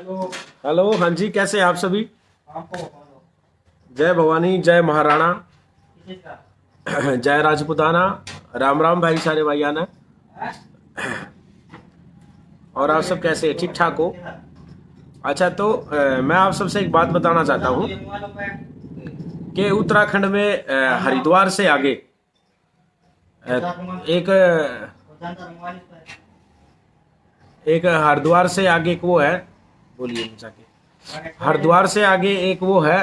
Hello. Hello, हाँ जी, कैसे हैं आप सभी? आपको बता दो। जय भवानी, जय महाराणा, किसका? जय राजपुताना। राम राम भाई, सारे भाईयाना। और आप सब कैसे हैं? ठीक ठाक हो? अच्छा, तो मैं आप सबसे एक बात बताना चाहता हूँ कि उत्तराखंड में हरिद्वार से आगे एक एक हरिद्वार से आगे एक वो है, बोलिए जाके। हरिद्वार से आगे एक वो है,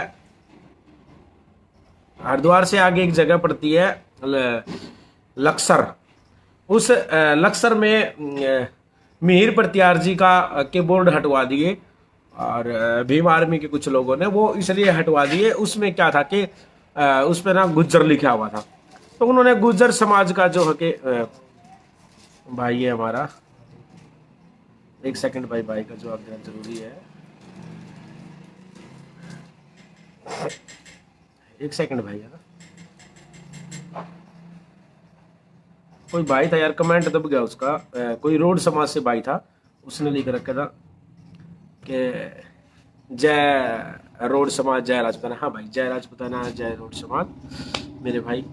हरिद्वार से आगे एक जगह पड़ती है लक्सर। उस लक्सर में मिहिर प्रत्यार जी का के बोर्ड हटवा दिए, और भीम आर्मी के कुछ लोगों ने वो इसलिए हटवा दिए। उसमें क्या था कि उस पर ना गुज्जर लिखा हुआ था, तो उन्होंने गुज्जर समाज का जो है कि भाई है हमारा, एक सेकंड भाई, भाई का जवाब देना जरूरी है। एक सेकंड भाई, है ना, कोई भाई था यार, कमेंट दब गया उसका। कोई रोड समाज से भाई था, उसने लिख रखा था कि जय रोड समाज, जय राजपुताना। हाँ भाई, जय राजपुताना, जय रोड समाज। मेरे भाई,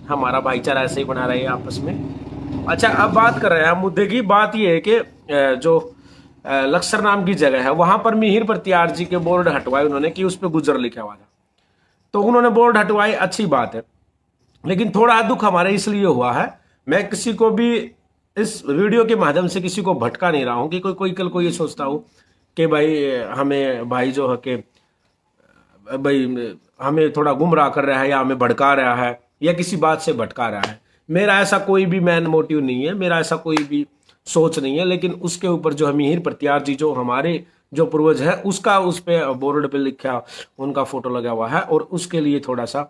हमारा भाईचारा ऐसे ही बना रहे आपस में। अच्छा, अब बात कर रहे हैं हम मुद्दे की। बात यह है कि जो लक्सर नाम की जगह है, वहां पर मिहिर प्रत्यार जी के बोर्ड हटवाए उन्होंने कि उस पर गुज्जर लिखा हुआ था, तो उन्होंने बोर्ड हटवाए, अच्छी बात है। लेकिन थोड़ा दुख हमारे इसलिए हुआ है, मैं किसी को भी इस वीडियो के माध्यम से किसी को भटका नहीं रहा हूं कि कोई कल को ये सोचता हूं कि भाई हमें भाई जो है कि भाई हमें थोड़ा गुमराह कर रहा है, या हमें भड़का रहा है, या किसी बात से भटका रहा है। मेरा ऐसा कोई भी मैन मोटिव नहीं है, मेरा ऐसा कोई भी सोच नहीं है। लेकिन उसके ऊपर जो मिहिर प्रत्यार जी, जो हमारे जो पूर्वज है, उसका उस पे बोर्ड पे लिखा, उनका फोटो लगा हुआ है, और उसके लिए थोड़ा सा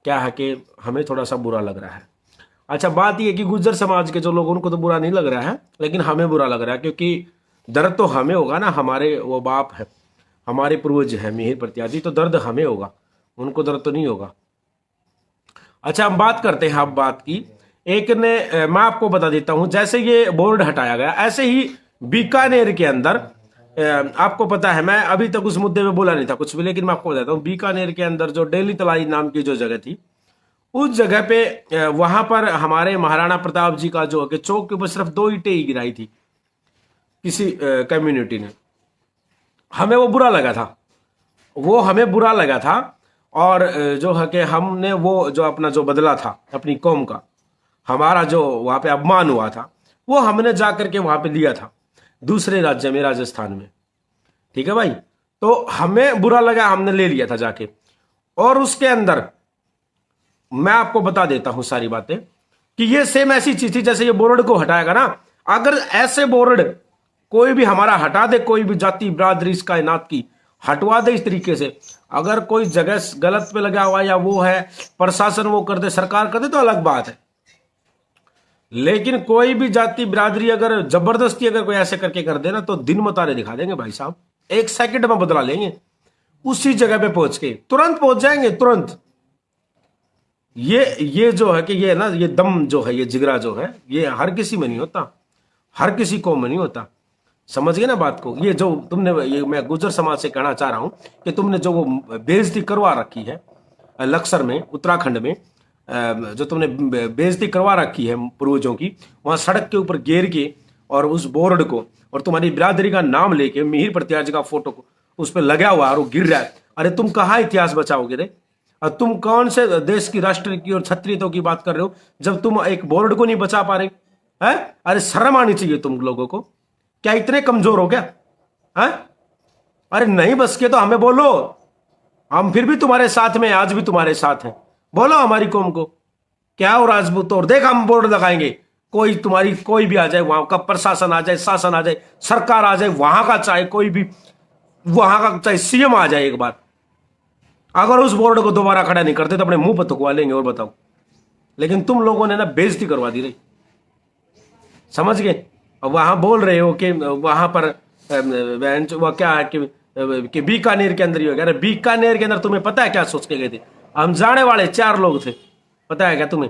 क्या है कि हमें थोड़ा सा बुरा लग रहा है। अच्छा, बात यह कि गुज्जर समाज के जो लोग, उनको तो बुरा नहीं लग रहा है, लेकिन हमें बुरा लग रहा है, क्योंकि दर्द तो हमें होगा ना, हमारे वो बाप है, हमारे पूर्वज है मिहिर प्रत्यार जी, तो दर्द हमें होगा, उनको दर्द तो नहीं होगा। अच्छा, हम बात करते हैं अब बात की। एक ने मैं आपको बता देता हूं, जैसे ये बोर्ड हटाया गया, ऐसे ही बीकानेर के अंदर आपको पता है, मैं अभी तक उस मुद्दे में बोला नहीं था कुछ भी, लेकिन मैं आपको बताता हूं, बीकानेर के अंदर जो डेली तलाई नाम की जो जगह थी, उस जगह पे वहां पर हमारे महाराणा प्रताप जी का जो कि चौक के ऊपर सिर्फ 2 ईंटें ही गिराई थी किसी कम्युनिटी ने। हमें वो बुरा लगा था, वो हमें बुरा लगा था। और जो है कि हमने वो जो अपना जो बदला था अपनी कौम का, हमारा जो वहां पे अपमान हुआ था, वो हमने जाकर के वहां पे दिया था दूसरे राज्य में, राजस्थान में। ठीक है भाई, तो हमें बुरा लगा, हमने ले लिया था जाके। और उसके अंदर मैं आपको बता देता हूं सारी बातें कि ये सेम ऐसी चीज थी जैसे ये बोर्ड को हटाएगा ना, अगर ऐसे बोर्ड कोई भी हमारा हटा दे, कोई भी जाति बिरादरी इस कायनात की हटवा दे इस तरीके से, अगर कोई जगह गलत पे लगा हुआ या वो है प्रशासन वो कर दे, सरकार कर दे, तो अलग बात है। लेकिन कोई भी जाति बिरादरी अगर जबरदस्ती अगर कोई ऐसे करके कर दे ना, तो दिन मतारे दिखा देंगे भाई साहब, 1 सेकंड में बदला लेंगे, उसी जगह पे पहुंच के तुरंत पहुंच जाएंगे, तुरंत। ये जो है कि ये ना, ये दम जो है, ये जिगरा जो है, ये हर किसी में नहीं होता, हर किसी कौम में नहीं होता। समझ गए ना बात को? ये जो तुमने, ये मैं गुर्जर समाज से कहना चाह रहा हूं कि तुमने जो वो बेइज्जती करवा रखी है लक्सर में, उत्तराखंड में, जो तुमने बेइज्जती करवा रखी है पूर्वजों की, वहां सड़क के ऊपर घेर के और उस बोर्ड को और तुम्हारी बिरादरी का नाम लेके मिहिर प्रत्यार जी का फोटो को उस पर लगा हुआ और वो गिर रहा है। अरे तुम कहाँ इतिहास बचाओगे रे? और तुम कौन से देश की, राष्ट्र की और क्षत्रियता की बात कर रहे हो जब तुम एक बोर्ड को नहीं बचा पा रहे हैं? अरे शर्म आनी चाहिए तुम लोगों को। क्या इतने कमजोर हो क्या? है? अरे नहीं बस के तो हमें बोलो, हम फिर भी तुम्हारे साथ में, आज भी तुम्हारे साथ हैं। बोलो हमारी कौम को क्या हो राजपूत, और देख हम बोर्ड लगाएंगे, कोई तुम्हारी कोई भी आ जाए, वहां का प्रशासन आ जाए, शासन आ जाए, सरकार आ जाए, वहां का चाहे कोई भी, वहां का चाहे सीएम आ जाए, एक बार अगर उस बोर्ड को दोबारा खड़ा नहीं करते तो अपने मुंह पर थुकवा लेंगे। और बताओ, लेकिन तुम लोगों ने ना बेइज्जती करवा दी रही, समझ गए? वहां बोल रहे हो कि वहां पर वो क्या है कि बीकानेर के अंदर ही हो गया। अरे बीकानेर के अंदर तुम्हें पता है क्या सोच के गए थे? हम जाने वाले 4 लोग थे, पता है क्या तुम्हें?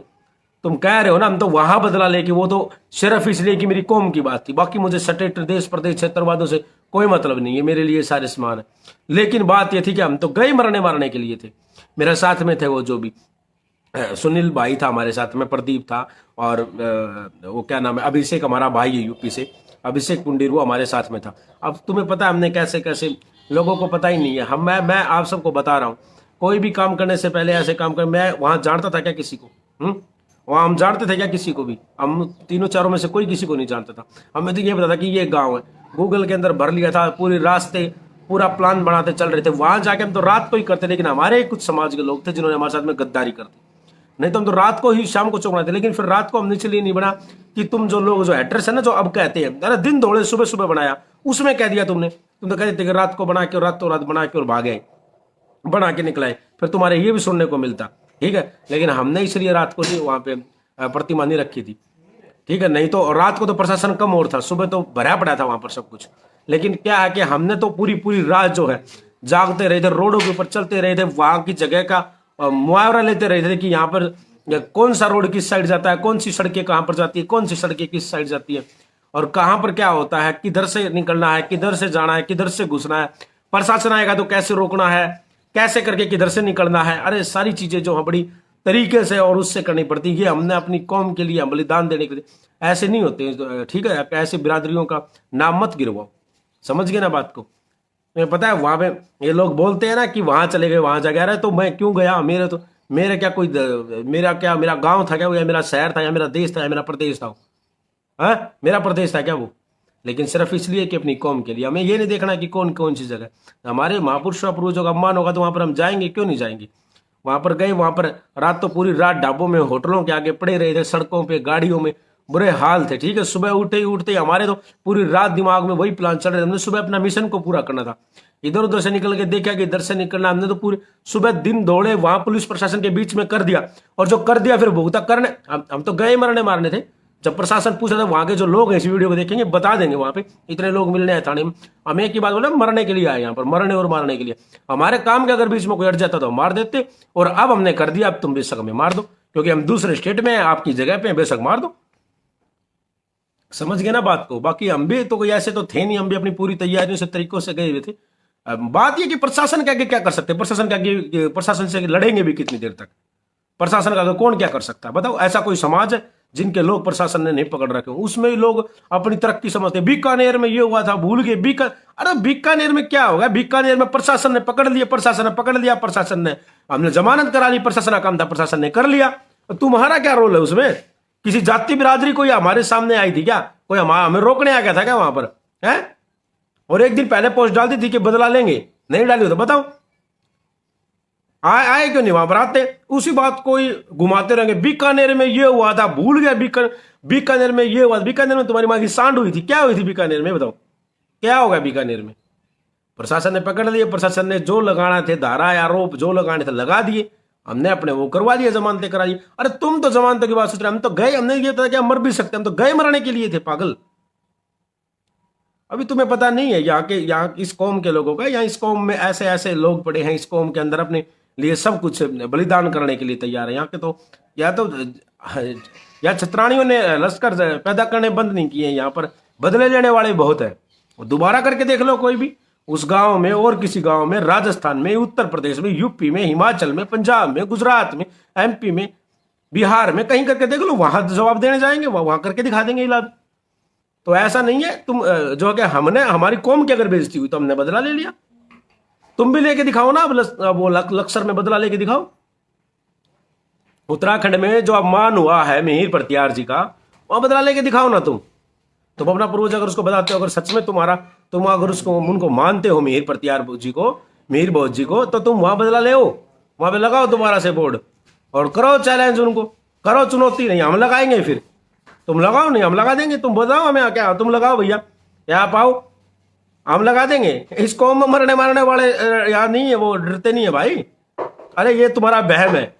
तुम कह रहे हो ना हम तो वहां बदला लेके, वो तो सिर्फ इसलिए कि मेरी कौम की बात थी, बाकी मुझे सटे देश प्रदेश क्षेत्रवादों से कोई मतलब नहीं है, मेरे लिए सारे समान है। लेकिन बात ये थी कि हम तो गए मरने मारने के लिए थे। मेरे साथ में थे वो जो भी सुनील भाई था हमारे साथ में, प्रदीप था, और वो क्या नाम है, अभिषेक हमारा भाई है यूपी से, अभिषेक कुंडीर, वो हमारे साथ में था। अब तुम्हें पता है हमने कैसे कैसे, लोगों को पता ही नहीं है। मैं आप सबको बता रहा हूँ, कोई भी काम करने से पहले ऐसे काम कर, मैं वहां जानता था क्या किसी को? वहां हम जानते थे क्या किसी को भी? हम तीनों चारों में से कोई किसी को नहीं जानता था। हमें तो ये पता था कि ये गांव है, गूगल के अंदर भर लिया था, पूरे रास्ते पूरा प्लान बनाते चल रहे थे। वहां जाके हम तो रात को ही करते, लेकिन हमारे कुछ समाज के लोग थे जिन्होंने हमारे साथ में गद्दारी कर दी, नहीं तो हम तो रात को ही शाम को चौक बनाते। लेकिन फिर रात को हमने इसलिए नहीं बना कि तुम जो लोग जो एड्रेस है ना, जो अब कहते हैं अरे दिन दौड़े सुबह सुबह बनाया, उसमें कह दिया तुमने, तुम तो कहते थे कि रात को बना के, रात तो रात बना के और भागे, बना के निकलाए, फिर तुम्हारे ये भी सुनने को मिलता, ठीक है। लेकिन हमने इसलिए रात को नहीं वहां पे प्रतिमा नहीं रखी थी, ठीक है। नहीं तो रात को तो प्रशासन कम और था, सुबह तो भरा पड़ा था वहां पर सब कुछ। लेकिन क्या है कि हमने तो पूरी पूरी रात जो है जागते रहे थे, रोडों के ऊपर चलते रहे थे, वहां की जगह का मुआवरा लेते रहे थे कि यहाँ पर कौन सा रोड किस साइड जाता है, कौन सी सड़कें कहाँ पर जाती है, कौन सी सड़कें किस साइड जाती है, और कहाँ पर क्या होता है, किधर से निकलना है, किधर से जाना है, किधर से घुसना है, प्रशासन आएगा तो कैसे रोकना है, कैसे करके किधर से निकलना है। अरे सारी चीजें जो है बड़ी तरीके से और उससे करनी पड़ती है। ये हमने अपनी कौम के लिए बलिदान देने के लिए, ऐसे नहीं होते, ठीक है। ऐसे बिरादरियों का नाम मत गिरवाओ, समझ गए ना बात को। तुम्हें पता है वहां पे ये लोग बोलते हैं ना कि वहां चले गए, वहां जाके, अरे तो मैं क्यों गया, मेरे क्या कोई, मेरा गांव था क्या, या मेरा शहर था, या मेरा देश था, या मेरा प्रदेश था, मेरा प्रदेश था क्या वो? लेकिन सिर्फ इसलिए कि अपनी कौम के लिए। हमें ये नहीं देखना कि कौन कौन सी जगह, हमारे महापुरुषों पूर्वजों का अपमान होगा तो वहां पर हम जाएंगे, क्यों नहीं जाएंगे? वहां पर गए, वहां पर रात तो पूरी रात ढाबों में, होटलों के आगे पड़े रहे थे, सड़कों पे, गाड़ियों में, बुरे हाल थे, ठीक है। सुबह उठते ही हमारे तो पूरी रात दिमाग में वही प्लान चल रहे थे। हमने सुबह अपना मिशन को पूरा करना था, इधर उधर से निकल के देखा कि इधर से निकलना, हमने तो पूरी सुबह दिन दौड़े, वहां पुलिस प्रशासन के बीच में कर दिया, और जो कर दिया फिर भुगता करने। हम तो गए मरने मारने थे। जब प्रशासन पूछा था, वहां के जो लोग हैं इस वीडियो को देखेंगे बता देंगे, वहां पे इतने लोग मिलने आए थाने में, हम एक ही बात बोले, मरने के लिए आए, यहाँ पर मरने और मारने के लिए। हमारे काम के अगर बीच में कोई अट जाता तो हम मार देते, और अब हमने कर दिया, अब तुम बेशक हमें मार दो, क्योंकि हम दूसरे स्टेट में हैं, आपकी जगह पे, बेशक मार दो। समझ गए ना बात को? बाकी हम भी तो कोई ऐसे तो थे नहीं, हम भी अपनी पूरी तैयारियों से, तरीकों से गए हुए थे। बात ये कि प्रशासन के आगे क्या कर सकते हैं, प्रशासन के आगे, प्रशासन से लड़ेंगे भी कितनी देर तक? प्रशासन का आगे कौन क्या कर सकता है बताओ? ऐसा कोई समाज है जिनके लोग प्रशासन ने नहीं पकड़ रखे हो? उसमें ही लोग अपनी तरक्की समझते हैं। बीकानेर में ये हुआ था, भूल गए। अरे बीकानेर में क्या होगा? बीकानेर में प्रशासन ने पकड़ लिया, प्रशासन ने हमने जमानत करा ली, प्रशासन का काम था, प्रशासन ने कर लिया। तुम्हारा क्या रोल है उसमें? किसी जाति बिरादरी कोई हमारे सामने आई थी क्या? कोई हमें रोकने आ गया था क्या वहां पर? है? और एक दिन पहले पोस्ट डाल दी थी कि बदला लेंगे, नहीं डाली हो तो बताओ, आए क्यों नहीं वहां पर? आते उसी बात को ही घुमाते रहेंगे। बीकानेर में ये हुआ था, भूल गया। बीकानेर में ये हुआ, बीकानेर में तुम्हारी मां की सांड हुई थी, क्या हुई थी बीकानेर में बताओ? क्या होगा बीकानेर में? प्रशासन ने पकड़ लिए, प्रशासन ने जो लगाना थे, धारा आरोप जो लगाने थे लगा दिए, हमने अपने वो करवा दिए, जमानतें करा दी। अरे तुम तो जमानतों की बात सोच रहे, हम तो गए, हमने ये पता क्या मर भी सकते, हम तो गए मरने के लिए थे, पागल। अभी तुम्हें पता नहीं है यहाँ इस कौम के लोगों का, यहाँ इस कौम में ऐसे ऐसे लोग पड़े हैं, इस कौम के अंदर अपने लिए सब कुछ बलिदान करने के लिए तैयार है। यहाँ के तो या छत्राणियों ने लश्कर पैदा करने बंद नहीं किए, यहाँ पर बदले लेने वाले बहुत है। दोबारा करके देख लो, कोई भी उस गांव में और किसी गांव में, राजस्थान में, उत्तर प्रदेश में, यूपी में, हिमाचल में, पंजाब में, गुजरात में, एमपी में, बिहार में, कहीं करके देख लो, वहां जवाब देने जाएंगे, वहां करके दिखा देंगे इलाज। तो ऐसा नहीं है तुम जो कि हमने, हमारी कौम की अगर बेइज्जती हुई तो हमने बदला ले लिया। तुम भी लेके दिखाओ ना, अब वो लक्सर में बदला लेके दिखाओ। उत्तराखंड में जो अपमान हुआ है मिहिर प्रत्यार जी का, वहां बदला लेके दिखाओ ना तुम अपना पूर्वज अगर उसको बताते हो, अगर सच में तुम अगर उसको उनको मानते हो, मिहिर प्रत्यार जी को, मिहिर बहुत जी को, तो तुम वहां बदला ले, वहां पे लगाओ दोबारा से बोर्ड और करो चैलेंज, उनको करो चुनौती। नहीं हम लगाएंगे, फिर तुम लगाओ, नहीं हम लगा देंगे, तुम बताओ हमें क्या, तुम लगाओ भैया, यहाँ पाओ, हम लगा देंगे। इस कौम में मरने मारने वाले यार नहीं है, वो डरते नहीं है भाई। अरे ये तुम्हारा वहम है।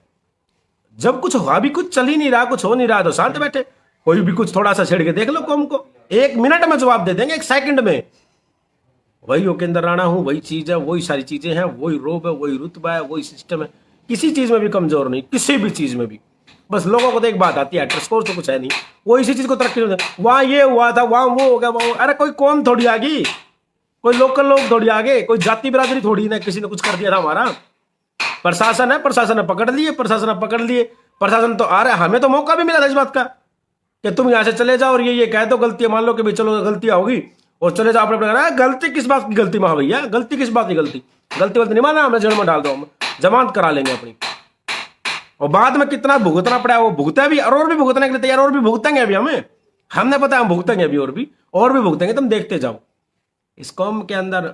जब कुछ हुआ भी, कुछ चल ही नहीं रहा, कुछ हो नहीं रहा, तो शांत बैठे। कोई भी कुछ थोड़ा सा छेड़ के देख लो कौम को, 1 मिनट में जवाब दे देंगे, 1 सेकंड में। वही उपेंद्र राणा हूं, वही चीज है, वही सारी चीजें हैं, वही रोब है, वही रुतबा है, वही सिस्टम है। किसी चीज में भी कमजोर नहीं, किसी भी चीज में भी। बस लोगों को तो एक बात आती है, स्कोर तो कुछ है नहीं, वो इसी चीज को तरक्की होता है। वहां ये हुआ था, वहां वो हो गया, वहां। अरे कोई कौम थोड़ी आ गई, कोई लोकल लोग थोड़ी आगे, कोई जाति बिरादरी थोड़ी ना किसी ने कुछ कर दिया था हमारा। प्रशासन है, प्रशासन ने पकड़ लिए, प्रशासन ने पकड़ लिए, प्रशासन तो आ रहा है। हमें तो मौका भी मिला था इस बात का कि तुम यहां से चले जाओ और ये कह दो गलती, मान लो कि भाई चलो गलतियां होगी और चले जाओ अपने अपने। गलती किस बात की गलती महा भैया, गलती किस बात की गलती? गलती नहीं माना, हमें जेल में डाल दो, हम जमानत करा लेंगे अपनी। और बाद में कितना भुगतना पड़ा वो भुगता भी, और भी भुगतने के लिए तैयार, और भी भुगतेंगे अभी हमने पता है हम भुगतेंगे अभी, और भी भुगतेंगे, तुम देखते जाओ। इस कौम के अंदर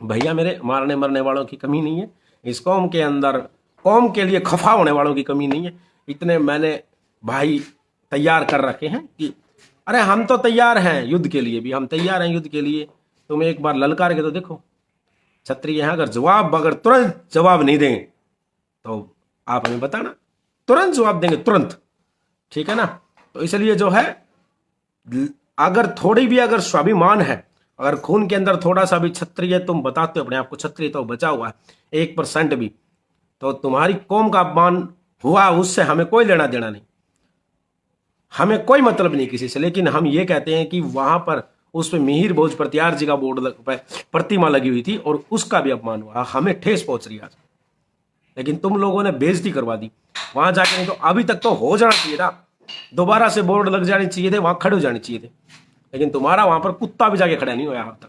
भैया मेरे मारने मरने वालों की कमी नहीं है, इस कौम के अंदर कौम के लिए खफा होने वालों की कमी नहीं है। इतने मैंने भाई तैयार कर रखे हैं कि अरे हम तो तैयार हैं युद्ध के लिए भी, हम तैयार हैं युद्ध के लिए। तुम एक बार ललकार के तो देखो क्षत्रिय हैं, अगर तुरंत जवाब नहीं देंगे तो आप हमें बताना, तुरंत जवाब देंगे तुरंत, ठीक है ना। तो इसलिए जो है अगर थोड़ी भी अगर स्वाभिमान है, अगर खून के अंदर थोड़ा सा भी क्षत्रिय तुम बताते हो अपने आप को क्षत्रिय तो बचा हुआ है 1% भी, तो तुम्हारी कौम का अपमान हुआ, उससे हमें कोई लेना देना नहीं, हमें कोई मतलब नहीं किसी से। लेकिन हम ये कहते हैं कि वहां पर उस पे मिहिर भोज प्रतिहार जी का बोर्ड प्रतिमा लगी हुई थी और उसका भी अपमान हुआ, हमें ठेस पहुंच रही है आज। लेकिन तुम लोगों ने बेइज्जती करवा दी वहां जाके, नहीं तो अभी तक तो हो जाना चाहिए था, दोबारा से बोर्ड लग जाने चाहिए थे, वहां खड़े हो जाने चाहिए थे। लेकिन तुम्हारा वहां पर कुत्ता भी जाके खड़ा नहीं हुआ, अब तक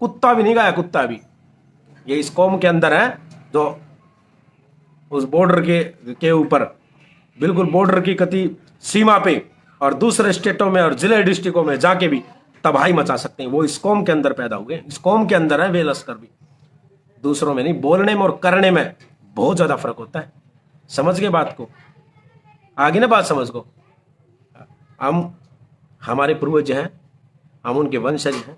कुत्ता भी नहीं गया, कुत्ता भी। ये इस कौम के अंदर है जो उस बॉर्डर के ऊपर बिल्कुल बॉर्डर की कति सीमा पे और दूसरे स्टेटों में और जिले डिस्ट्रिक्टों में जाके भी तबाही मचा सकते हैं, वो इस कौम के अंदर पैदा हुए, इस कौम के अंदर है वे लश्कर भी, दूसरों में नहीं। बोलने में और करने में बहुत ज्यादा फर्क होता है, समझ गए बात को, आगे ना बात समझ को। हम हमारे पूर्वज हैं, हम उनके वंशज हैं,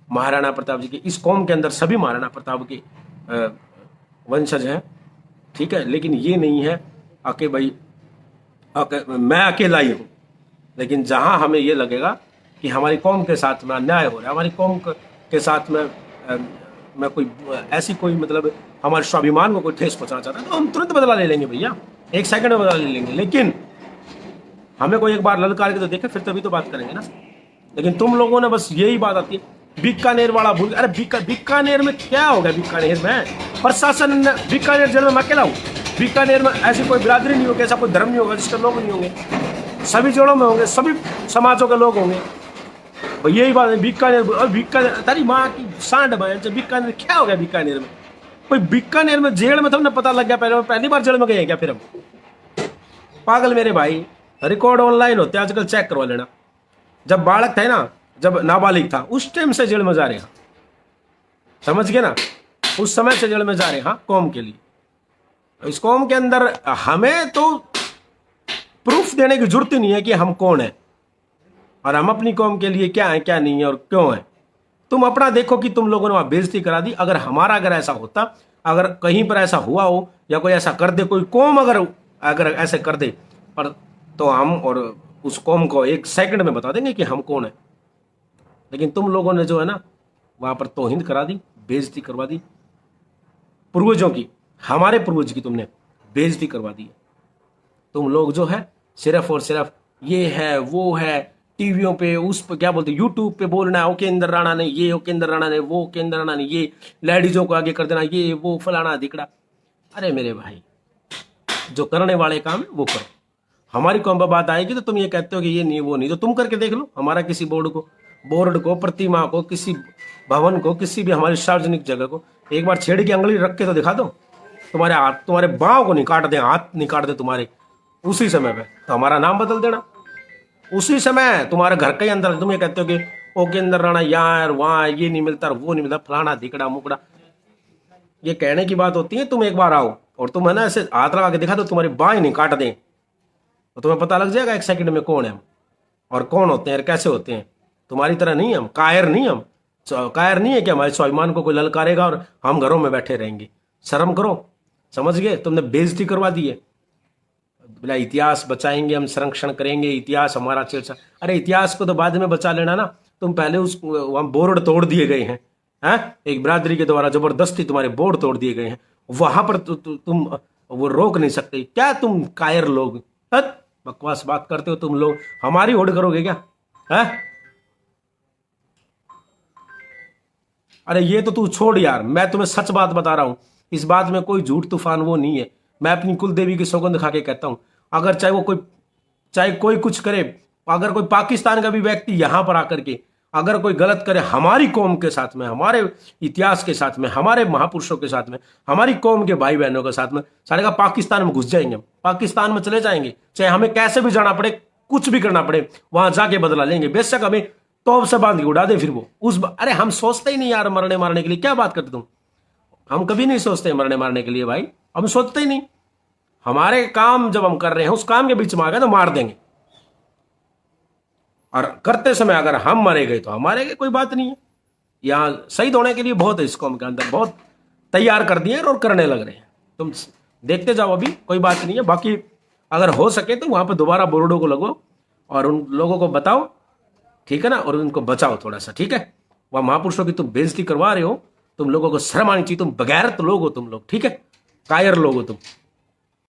महाराणा प्रताप जी के, इस कौम के अंदर सभी महाराणा प्रताप के वंशज हैं, ठीक है। लेकिन ये नहीं है कि भाई मैं अकेला ही हूं। लेकिन जहां हमें ये लगेगा कि हमारी कौम के साथ में अन्याय हो रहा है, हमारी कौम के साथ में मैं कोई ऐसी कोई मतलब हमारे स्वाभिमान को कोई ठेस पहुंचाना चाहता है, तो हम तुरंत बदला ले लेंगे भैया, 1 सेकंड में बदला ले लेंगे। लेकिन हमें कोई एक बार ललकार के तो देखे, फिर तभी तो बात करेंगे ना। लेकिन तुम लोगों ने बस यही बात आती है, बीकानेर वाला भूल। अरे बीकानेर में क्या हो गया? बीकानेर में प्रशासन, बीकानेर जेल में मैं अकेला हूँ, बीकानेर में ऐसी कोई बिरादरी नहीं होगी, ऐसा कोई धर्म नहीं होगा जिसके लोग नहीं होंगे, सभी जोड़ों में होंगे, सभी समाजों के लोग होंगे। यही बात है बीकानेर, और बीकानेर तारी माँ की सांड बहन, बीकानेर क्या हो गया? बीकानेर में कोई, बीकानेर में जेल में तुमने पता लग गया, पहली बार जेल में गए क्या फिर हम? पागल मेरे भाई, रिकॉर्ड ऑनलाइन होते हैं आजकल, चेक करवा लेना। जब बालक थे ना, जब नाबालिग था, उस टाइम से जेल में जा रहे हैं, समझ गए ना, उस समय से जेल में जा रहे हैं, हाँ, कौम के लिए। इस कौम के अंदर हमें तो प्रूफ देने की जरूरत ही नहीं है कि हम कौन है और हम अपनी कौम के लिए क्या है, क्या नहीं है और क्यों है। तुम अपना देखो कि तुम लोगों ने वहां बेइज्जती करा दी। अगर ऐसा होता, अगर कहीं पर ऐसा हुआ हो या कोई ऐसा कर दे, कोई कौम अगर ऐसे कर दे, पर तो हम और उस कौम को 1 सेकंड में बता देंगे कि हम कौन है। लेकिन तुम लोगों ने जो है ना वहां पर तौहीन करा दी, बेइज्जती करवा दी पूर्वजों की, हमारे पूर्वज की तुमने बेइज्जती करवा दी। तुम लोग जो है सिर्फ और सिर्फ ये है वो है, टीवियों पे उस पर क्या बोलते, यूट्यूब पे बोलना है उपेंद्र राणा ने ये, उपेंद्र राणा ने वो, उपेंद्र राणा ने ये, लेडीजों को आगे कर देना, ये वो फलाना दिखड़ा। अरे मेरे भाई, जो करने वाले काम है वो करो। हमारी कौम पर बात आएगी तो तुम ये कहते हो कि ये नहीं वो नहीं, तो तुम करके देख लो। हमारा किसी बोर्ड को प्रतिमा को, किसी भवन को, किसी भी हमारी सार्वजनिक जगह को एक बार छेड़ की अंगली रख के तो दिखा दो। तुम्हारे हाथ, तुम्हारे बाँव को नहीं काट दे, हाथ नहीं काट दे तुम्हारे उसी समय पे, तो हमारा नाम बदल देना उसी समय। तुम्हारे घर के अंदर तुम ये कहते हो कि उपेंद्र राणा यहाँ वहाँ, ये नहीं मिलता वो नहीं मिलता, फलाना दिकड़ा मुकड़ा, ये कहने की बात होती है। तुम एक बार आओ और तुम है ना ऐसे हाथ लगा के दिखा दो, तुम्हारी बाँह नहीं काट दें, तो तुम्हें पता लग जाएगा 1 सेकंड में कौन है हम और कौन होते हैं और कैसे होते हैं। तुम्हारी तरह नहीं हम कायर नहीं, हम कायर नहीं है कि हमारे स्वाभिमान को कोई ललकारेगा और हम घरों में बैठे रहेंगे। शर्म करो, समझ गए? तुमने बेइज्जती करवा दी है। बोला इतिहास बचाएंगे हम, संरक्षण करेंगे, इतिहास हमारा चर्चा। अरे इतिहास को तो बाद में बचा लेना ना, तुम पहले उस वहां बोर्ड तोड़ दिए गए हैं, एक बिरादरी के द्वारा जबरदस्ती तुम्हारे बोर्ड तोड़ दिए गए हैं, वहां पर तुम वो रोक नहीं सकते क्या? तुम कायर लोग, बकवास बात करते हो तुम लोग। हमारी होड़ करोगे क्या? है अरे ये तो तू छोड़ यार, मैं तुम्हें सच बात बता रहा हूं, इस बात में कोई झूठ तूफान वो नहीं है। मैं अपनी कुल देवी की सौगंध खा के कहता हूं, अगर चाहे कोई कुछ करे, अगर कोई पाकिस्तान का भी व्यक्ति यहां पर आकर के अगर कोई गलत करे हमारी कौम के साथ में, हमारे इतिहास के साथ में, हमारे महापुरुषों के साथ में, हमारी कौम के भाई बहनों के साथ में, सारे का पाकिस्तान में घुस जाएंगे, पाकिस्तान में चले जाएंगे, चाहे हमें कैसे भी जाना पड़े, कुछ भी करना पड़े, वहां जाके बदला लेंगे। बेशक हमें तोप से बांध के उड़ा दे फिर वो अरे हम सोचते ही नहीं यार मरने मारने के लिए, क्या बात करते तुम, हम कभी नहीं सोचते मरने मारने के लिए भाई, हम सोचते ही नहीं। हमारे काम जब हम कर रहे हैं उस काम के बीच में आ गए तो मार देंगे, और करते समय अगर हम मरे गए तो हमारे गए, कोई बात नहीं है। यहाँ शहीद होने के लिए बहुत है इस कौम के अंदर, बहुत तैयार कर दिए और करने लग रहे हैं, तुम देखते जाओ, अभी कोई बात नहीं है। बाकी अगर हो सके तो वहां पर दोबारा बोर्डो को लगो और उन लोगों को बताओ, ठीक है ना, और उनको बचाओ थोड़ा सा, ठीक है। वह महापुरुषों की तुम बेइज्जती करवा रहे हो, तुम लोगों को शर्म आनी चाहिए, तुम बगैरत लोग हो तुम लोग, ठीक है, कायर लोग हो तुम।